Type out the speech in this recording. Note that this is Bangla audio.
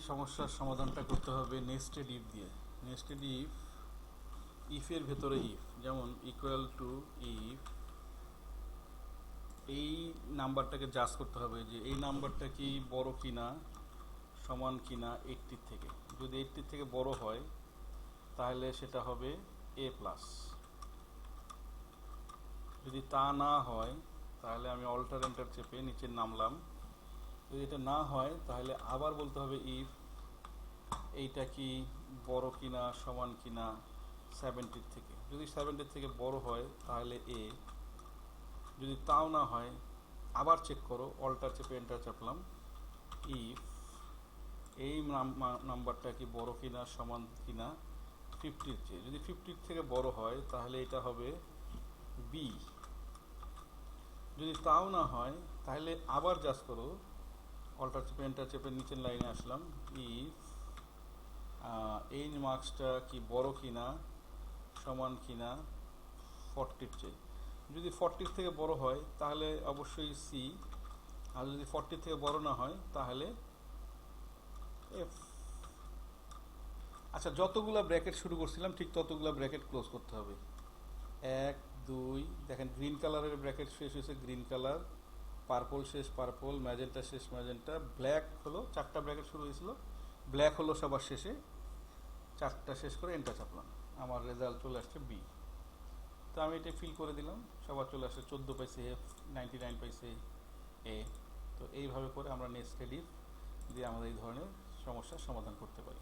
সমস্যার সমাধানটা করতে হবে নেস্টেড ইফ দিয়ে। নেস্টেড ইফের ভেতরে ইফ, যেমন ইকুয়াল টু ইফ এই নাম্বারটাকে জাজ করতে হবে যে এই নাম্বারটা কি বড় কিনা, সমান কিনা 80 থেকে। যদি 80 থেকে বড় হয় তাহলে সেটা হবে এ প্লাস। যদি তা না হয় তাহলে আমি অল্টার এন্টার চেপে নিচে নামলাম। যদি এটা না হয় তাহলে আবার বলতে হবে ইফ এইটা কি বড় কিনা, সমান কিনা 70 থেকে। যদি 70 থেকে বড় হয় তাহলে এ, যদি তাও না হয় আবার চেক করো, অল্টার চেপে এন্টার চাপলাম। ইফ এই নাম্বারটা কি বড় কিনা, সমান কিনা 50-র চেয়ে। যদি 50-র থেকে বড় হয় তাহলে এটা হবে বি। যদি তাও না হয় তাহলে আবার জাজ করো, অল্টার চেপে এন্টার চেপে নিচের লাইনে আসলাম। ইফ এই মার্কসটা কি বড় কিনা, সমান কিনা 40-র চেয়ে। যদি 40-র থেকে বড় হয় তাহলে অবশ্যই সি, আর যদি 40-র থেকে বড় না হয় তাহলে এফ। আচ্ছা, যতগুলা ব্র্যাকেট শুরু করছিলাম ঠিক ততগুলা ব্র্যাকেট ক্লোজ করতে হবে। 1 2, দেখেন গ্রিন কালারের ব্র্যাকেট শেষ হয়েছে গ্রিন কালার, পার্পল শেষ পার্পল, ম্যাজেন্টা শেষ ম্যাজেন্টা, ব্ল্যাক হলো 4টা ব্র্যাকেট শুরু হয়েছিল, ব্ল্যাক হলো সবার শেষে। 4টা শেষ করে এন্টার চাপলাম, আমার রেজাল্ট চলে আসছে বি। তো আমি এটা ফিল করে দিলাম, সবার চলে আসছে 14 পাইছে এফ, 99 পাইছে এ। তো এইভাবে করে আমরা নেস্টেড ইফ দিয়ে আমাদের এই ধরনের সমস্যার সমাধান করতে পারি।